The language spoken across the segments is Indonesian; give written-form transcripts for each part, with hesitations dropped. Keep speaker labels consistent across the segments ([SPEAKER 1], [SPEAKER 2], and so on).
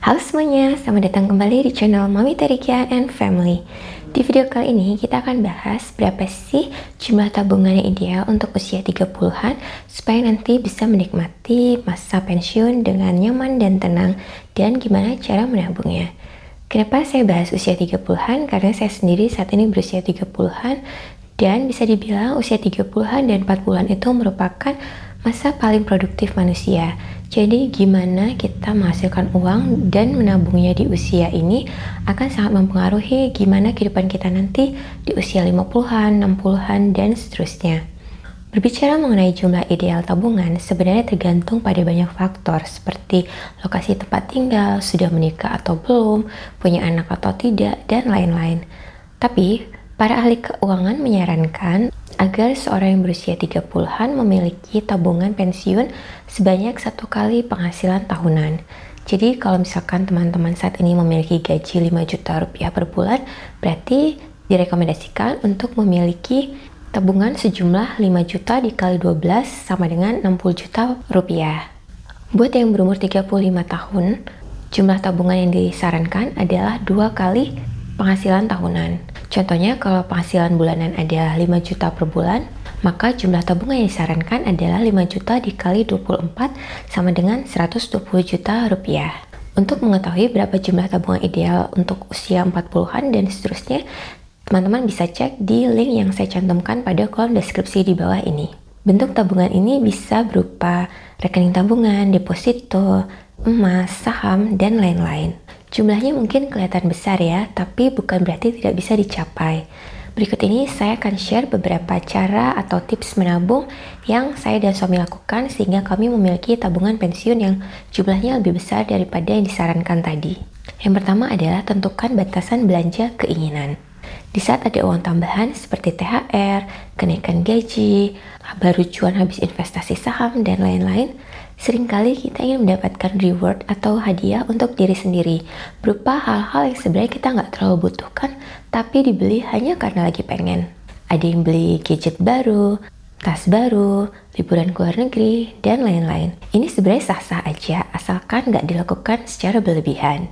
[SPEAKER 1] Halo semuanya, selamat datang kembali di channel Mami Terikia and Family. Di video kali ini kita akan bahas berapa sih jumlah tabungan yang ideal untuk usia 30-an supaya nanti bisa menikmati masa pensiun dengan nyaman dan tenang, dan gimana cara menabungnya. Kenapa saya bahas usia 30-an? Karena saya sendiri saat ini berusia 30-an dan bisa dibilang usia 30-an dan 40-an itu merupakan masa paling produktif manusia. Jadi gimana kita menghasilkan uang dan menabungnya di usia ini akan sangat mempengaruhi gimana kehidupan kita nanti di usia 50-an, 60-an, dan seterusnya. Berbicara mengenai jumlah ideal tabungan sebenarnya tergantung pada banyak faktor seperti lokasi tempat tinggal, sudah menikah atau belum, punya anak atau tidak, dan lain-lain. Tapi para ahli keuangan menyarankan agar seorang yang berusia 30-an memiliki tabungan pensiun sebanyak 1 kali penghasilan tahunan. Jadi kalau misalkan teman-teman saat ini memiliki gaji 5 juta rupiah per bulan, berarti direkomendasikan untuk memiliki tabungan sejumlah 5 juta dikali 12 sama dengan 60 juta rupiah. Buat yang berumur 35 tahun, jumlah tabungan yang disarankan adalah 2 kali penghasilan tahunan. Contohnya kalau penghasilan bulanan adalah 5 juta per bulan, maka jumlah tabungan yang disarankan adalah 5 juta dikali 24 sama dengan 120 juta rupiah. Untuk mengetahui berapa jumlah tabungan ideal untuk usia 40-an dan seterusnya, teman-teman bisa cek di link yang saya cantumkan pada kolom deskripsi di bawah ini. Bentuk tabungan ini bisa berupa rekening tabungan, deposito, emas, saham, dan lain-lain. Jumlahnya mungkin kelihatan besar ya, tapi bukan berarti tidak bisa dicapai. Berikut ini saya akan share beberapa cara atau tips menabung yang saya dan suami lakukan sehingga kami memiliki tabungan pensiun yang jumlahnya lebih besar daripada yang disarankan tadi. Yang pertama adalah tentukan batasan belanja keinginan. Di saat ada uang tambahan seperti THR, kenaikan gaji, baru cuan habis investasi saham, dan lain-lain, seringkali kita ingin mendapatkan reward atau hadiah untuk diri sendiri, berupa hal-hal yang sebenarnya kita nggak terlalu butuhkan, tapi dibeli hanya karena lagi pengen. Ada yang beli gadget baru, tas baru, liburan ke luar negeri, dan lain-lain. Ini sebenarnya sah-sah aja, asalkan nggak dilakukan secara berlebihan.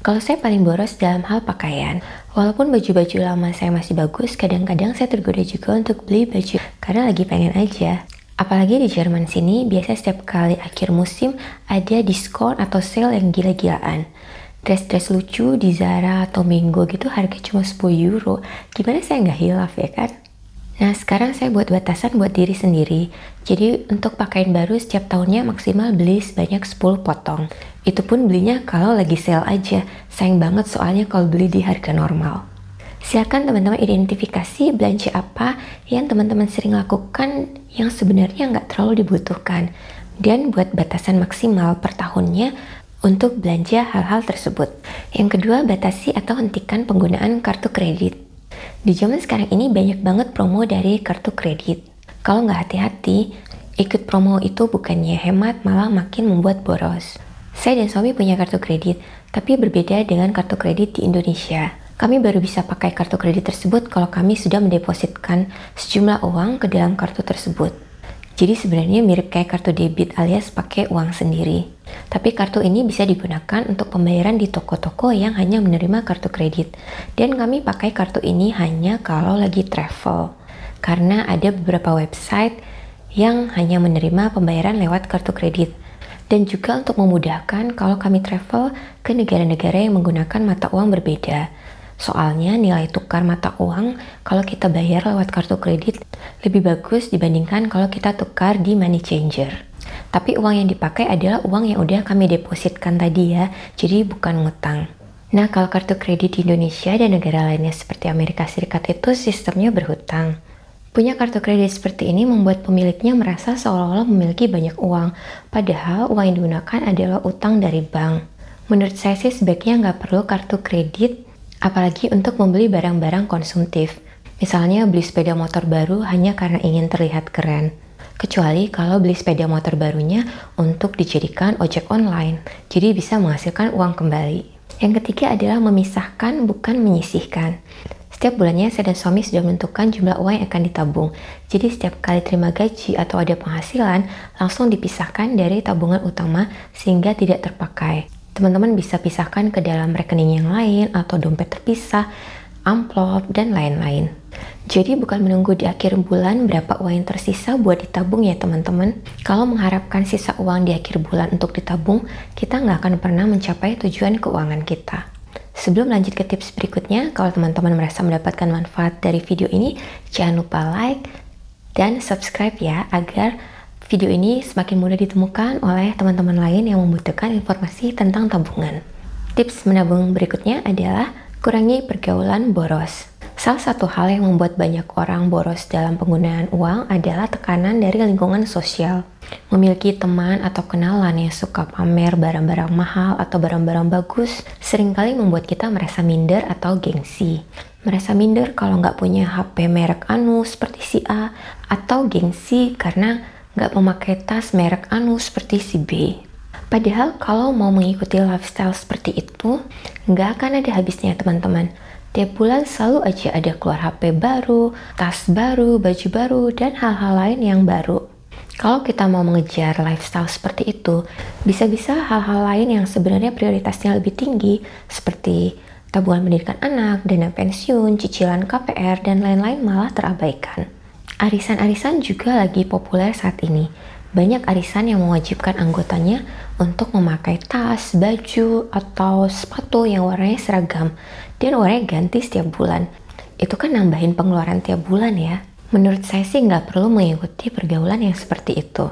[SPEAKER 1] Kalau saya paling boros dalam hal pakaian, walaupun baju-baju lama saya masih bagus, kadang-kadang saya tergoda juga untuk beli baju karena lagi pengen aja. Apalagi di Jerman sini, biasa setiap kali akhir musim ada diskon atau sale yang gila-gilaan. Dress-dress lucu di Zara atau Mango gitu harga cuma 10 euro. Gimana saya nggak hilaf ya kan? Nah sekarang saya buat batasan buat diri sendiri. Jadi untuk pakaian baru setiap tahunnya maksimal beli sebanyak 10 potong. Itu pun belinya kalau lagi sale aja. Sayang banget soalnya kalau beli di harga normal. Silakan teman-teman identifikasi belanja apa yang teman-teman sering lakukan yang sebenarnya nggak terlalu dibutuhkan. Dan buat batasan maksimal per tahunnya untuk belanja hal-hal tersebut. Yang kedua, batasi atau hentikan penggunaan kartu kredit. Di zaman sekarang ini banyak banget promo dari kartu kredit. Kalau nggak hati-hati, ikut promo itu bukannya hemat, malah makin membuat boros. Saya dan suami punya kartu kredit, tapi berbeda dengan kartu kredit di Indonesia. Kami baru bisa pakai kartu kredit tersebut kalau kami sudah mendepositkan sejumlah uang ke dalam kartu tersebut. Jadi sebenarnya mirip kayak kartu debit alias pakai uang sendiri. Tapi kartu ini bisa digunakan untuk pembayaran di toko-toko yang hanya menerima kartu kredit. Dan kami pakai kartu ini hanya kalau lagi travel. Karena ada beberapa website yang hanya menerima pembayaran lewat kartu kredit. Dan juga untuk memudahkan kalau kami travel ke negara-negara yang menggunakan mata uang berbeda. Soalnya nilai tukar mata uang kalau kita bayar lewat kartu kredit lebih bagus dibandingkan kalau kita tukar di money changer. Tapi uang yang dipakai adalah uang yang udah kami depositkan tadi ya, jadi bukan ngutang. Nah kalau kartu kredit di Indonesia dan negara lainnya seperti Amerika Serikat itu sistemnya berhutang. Punya kartu kredit seperti ini membuat pemiliknya merasa seolah-olah memiliki banyak uang, padahal uang yang digunakan adalah utang dari bank. Menurut saya sih sebaiknya nggak perlu kartu kredit, apalagi untuk membeli barang-barang konsumtif. Misalnya beli sepeda motor baru hanya karena ingin terlihat keren. Kecuali kalau beli sepeda motor barunya untuk dijadikan ojek online, jadi bisa menghasilkan uang kembali. Yang ketiga adalah memisahkan bukan menyisihkan. Setiap bulannya saya dan suami sudah menentukan jumlah uang yang akan ditabung. Jadi setiap kali terima gaji atau ada penghasilan, langsung dipisahkan dari tabungan utama sehingga tidak terpakai. Teman-teman bisa pisahkan ke dalam rekening yang lain atau dompet terpisah, amplop, dan lain-lain. Jadi bukan menunggu di akhir bulan berapa uang yang tersisa buat ditabung ya teman-teman. Kalau mengharapkan sisa uang di akhir bulan untuk ditabung, kita nggak akan pernah mencapai tujuan keuangan kita. Sebelum lanjut ke tips berikutnya, kalau teman-teman merasa mendapatkan manfaat dari video ini, jangan lupa like dan subscribe ya, agar video ini semakin mudah ditemukan oleh teman-teman lain yang membutuhkan informasi tentang tabungan. Tips menabung berikutnya adalah kurangi pergaulan boros. Salah satu hal yang membuat banyak orang boros dalam penggunaan uang adalah tekanan dari lingkungan sosial. Memiliki teman atau kenalan yang suka pamer barang-barang mahal atau barang-barang bagus seringkali membuat kita merasa minder atau gengsi. Merasa minder kalau nggak punya HP merek anu seperti si A, atau gengsi karena nggak memakai tas merek anu seperti si B. Padahal kalau mau mengikuti lifestyle seperti itu, nggak akan ada habisnya teman-teman. Tiap bulan selalu aja ada keluar HP baru, tas baru, baju baru, dan hal-hal lain yang baru. Kalau kita mau mengejar lifestyle seperti itu, bisa-bisa hal-hal lain yang sebenarnya prioritasnya lebih tinggi, seperti tabungan pendidikan anak, dana pensiun, cicilan KPR, dan lain-lain malah terabaikan. Arisan-arisan juga lagi populer saat ini. Banyak arisan yang mewajibkan anggotanya untuk memakai tas, baju, atau sepatu yang warnanya seragam dan warnanya ganti setiap bulan. Itu kan nambahin pengeluaran tiap bulan ya. Menurut saya sih nggak perlu mengikuti pergaulan yang seperti itu.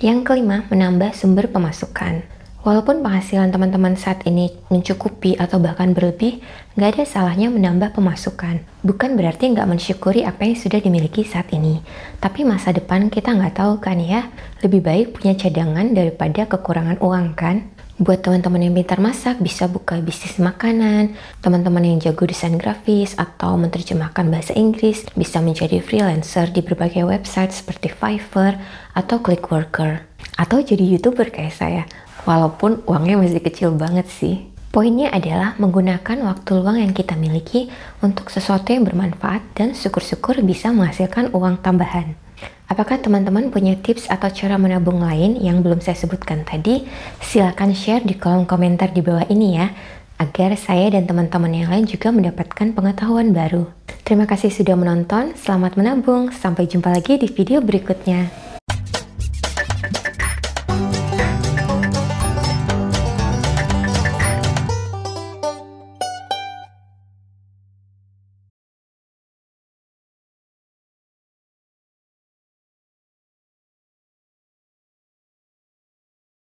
[SPEAKER 1] Yang kelima, menambah sumber pemasukan. Walaupun penghasilan teman-teman saat ini mencukupi atau bahkan berlebih, nggak ada salahnya menambah pemasukan. Bukan berarti nggak mensyukuri apa yang sudah dimiliki saat ini. Tapi masa depan kita nggak tahu kan ya, lebih baik punya cadangan daripada kekurangan uang kan? Buat teman-teman yang pintar masak, bisa buka bisnis makanan. Teman-teman yang jago desain grafis atau menerjemahkan bahasa Inggris, bisa menjadi freelancer di berbagai website seperti Fiverr atau Clickworker. Atau jadi YouTuber kayak saya. Walaupun uangnya masih kecil banget sih. Poinnya adalah menggunakan waktu luang yang kita miliki untuk sesuatu yang bermanfaat dan syukur-syukur bisa menghasilkan uang tambahan. Apakah teman-teman punya tips atau cara menabung lain yang belum saya sebutkan tadi? Silahkan share di kolom komentar di bawah ini ya, agar saya dan teman-teman yang lain juga mendapatkan pengetahuan baru. Terima kasih sudah menonton, selamat menabung, sampai jumpa lagi di video berikutnya.